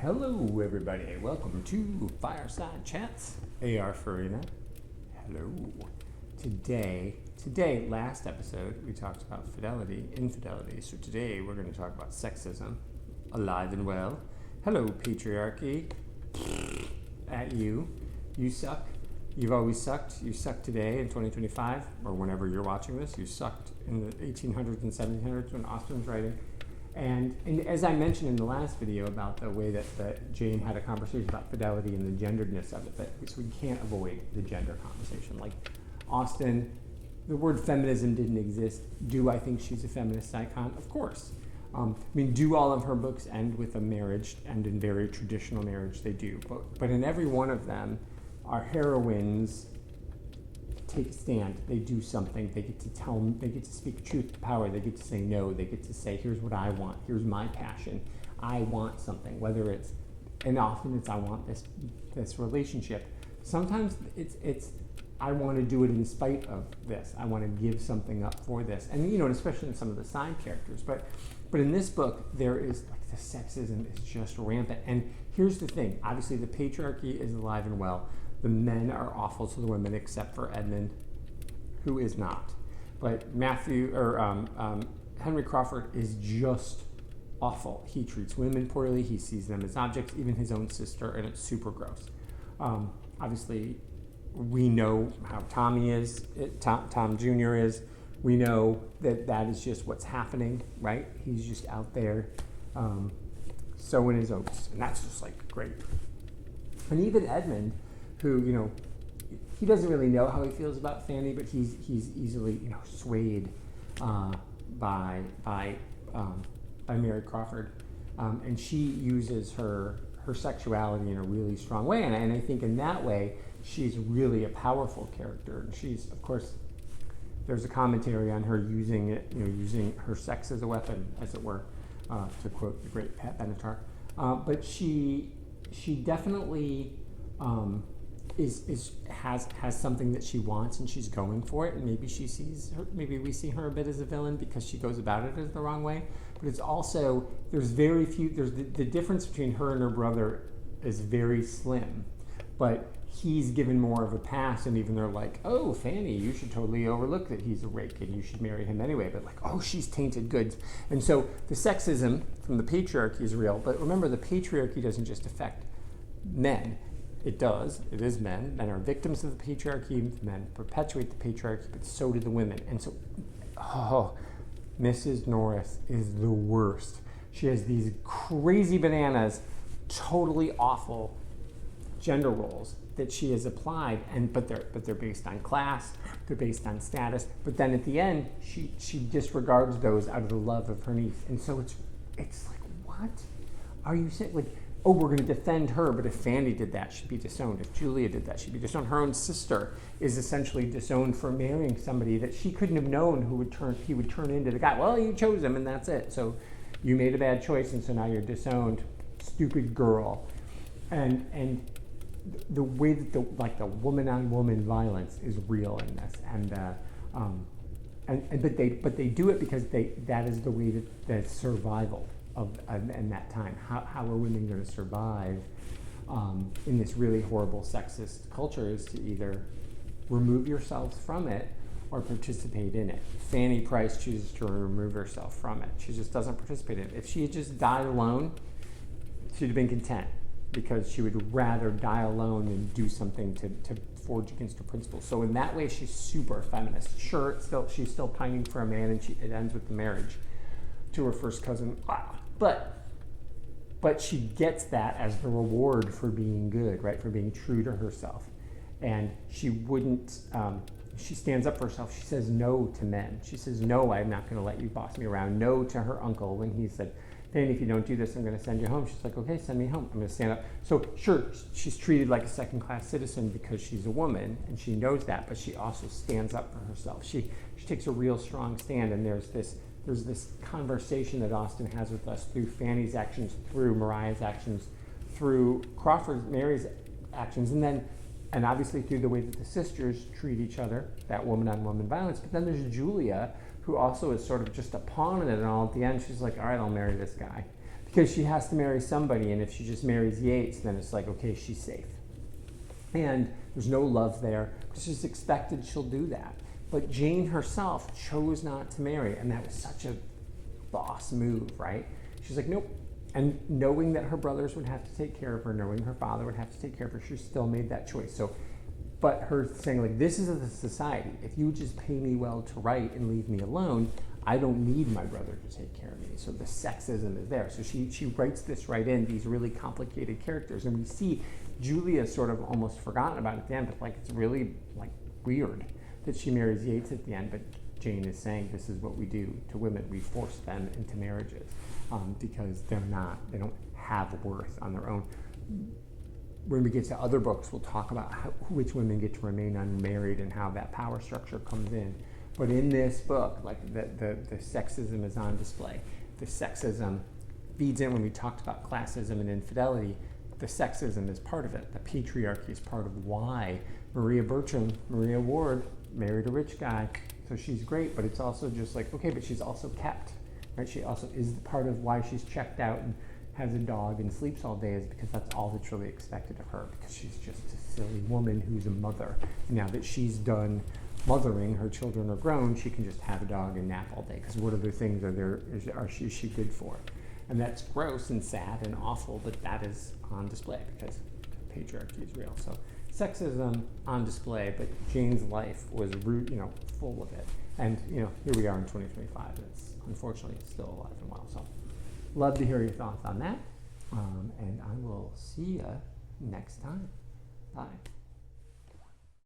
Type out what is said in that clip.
Hello, everybody. Welcome to Fireside Chats. AR Farina. Hello. Today, last episode, we talked about infidelity. So today, we're going to talk about sexism, alive and well. Hello, patriarchy. At you. You suck. You've always sucked. You suck today in 2025, or whenever you're watching this. You sucked in the 1800s and 1700s when Austen was writing. And as I mentioned in the last video about the way that Jane had a conversation about fidelity and the genderedness of it, so we can't avoid the gender conversation. Like Austen, the word feminism didn't exist. Do I think she's a feminist icon? Of course. Do all of her books end with a marriage, and in very traditional marriage they do. But in every one of them, our heroines take a stand, they do something, they get to speak truth to power, they get to say no, they get to say, here's what I want, here's my passion, I want something, and often it's I want this relationship. Sometimes it's I want to do it in spite of this, I want to give something up for this, and especially in some of the side characters, but in this book there is like the sexism is just rampant. And here's the thing, obviously the patriarchy is alive and well. The men are awful to the women, except for Edmund, who is not. But Henry Crawford is just awful. He treats women poorly. He sees them as objects, even his own sister, and it's super gross. Obviously, we know how Tommy is. Tom Jr. is. We know that is just what's happening, right? He's just out there sowing his oats, and that's just like great. And even Edmund, who, he doesn't really know how he feels about Fanny, but he's easily, swayed by Mary Crawford, and she uses her sexuality in a really strong way, and I think in that way she's really a powerful character. And she's, of course, there's a commentary on her using her sex as a weapon, as it were, to quote the great Pat Benatar. But she definitely has something that she wants, and she's going for it, and maybe we see her a bit as a villain because she goes about it as the wrong way. But it's also, there's the difference between her and her brother is very slim, but he's given more of a pass, and even they're like, oh, Fanny, you should totally overlook that he's a rake and you should marry him anyway, but like, oh, she's tainted goods. And so the sexism from the patriarchy is real, but remember, the patriarchy doesn't just affect men. It is men. Men are victims of the patriarchy. Men perpetuate the patriarchy, but so do the women. And so, Mrs. Norris is the worst. She has these crazy bananas, totally awful gender roles that she has applied, but they're based on class, they're based on status. But then at the end, she disregards those out of the love of her niece. And so it's like, what are you saying? Like, oh, we're going to defend her, but if Fanny did that, she'd be disowned. If Julia did that, she'd be disowned. Her own sister is essentially disowned for marrying somebody that she couldn't have known he would turn into the guy. Well, you chose him, and that's it. So you made a bad choice, and so now you're disowned. Stupid girl. And the way that the woman-on-woman violence is real in this, but they do it because that is the way that survival in that time. How are women going to survive in this really horrible sexist culture is to either remove yourselves from it or participate in it. Fanny Price chooses to remove herself from it. She just doesn't participate in it. If she had just died alone, she'd have been content, because she would rather die alone than do something to forge against her principles. So in that way, she's super feminist. Sure, she's still pining for a man, and it ends with the marriage to her first cousin. But she gets that as the reward for being good, right? For being true to herself. And she wouldn't, she stands up for herself. She says no to men. She says, no, I'm not going to let you boss me around. No to her uncle when he said, Fanny, if you don't do this, I'm going to send you home. She's like, okay, send me home. I'm going to stand up. So sure, she's treated like a second-class citizen because she's a woman, and she knows that, but she also stands up for herself. She takes a real strong stand, and there's this conversation that Austen has with us through Fanny's actions, through Mariah's actions, through Mary's actions, and obviously through the way that the sisters treat each other, that woman-on-woman violence. But then there's Julia, who also is sort of just a pawn in it, and all at the end she's like, all right, I'll marry this guy. because she has to marry somebody, and if she just marries Yates, then it's like, okay, she's safe. And there's no love there. It's just expected she'll do that. But Jane herself chose not to marry, and that was such a boss move, right? She's like, nope. And knowing that her brothers would have to take care of her, knowing her father would have to take care of her, she still made that choice. So, but her saying, like, this is the society. If you just pay me well to write and leave me alone, I don't need my brother to take care of me. So the sexism is there. So she writes this right in, these really complicated characters. And we see Julia sort of almost forgotten about at the end, but like it's really like weird that she marries Yates at the end. But Jane is saying this is what we do to women. We force them into marriages because they don't have worth on their own. When we get to other books, we'll talk about which women get to remain unmarried and how that power structure comes in. But in this book, like the sexism is on display. The sexism feeds in when we talked about classism and infidelity. The sexism is part of it. The patriarchy is part of why Maria Ward married a rich guy. So she's great, but it's also just like, okay, but she's also kept, right? She also is part of why she's checked out and has a dog and sleeps all day, is because that's all that's really expected of her, because she's just a silly woman who's a mother. Now that she's done mothering, her children are grown, she can just have a dog and nap all day, because what other things is she good for? And that's gross and sad and awful, but that is on display because patriarchy is real. So sexism on display, but Jane's life was full of it. And here we are in 2025. It's unfortunately still alive and well. So love to hear your thoughts on that. And I will see you next time. Bye.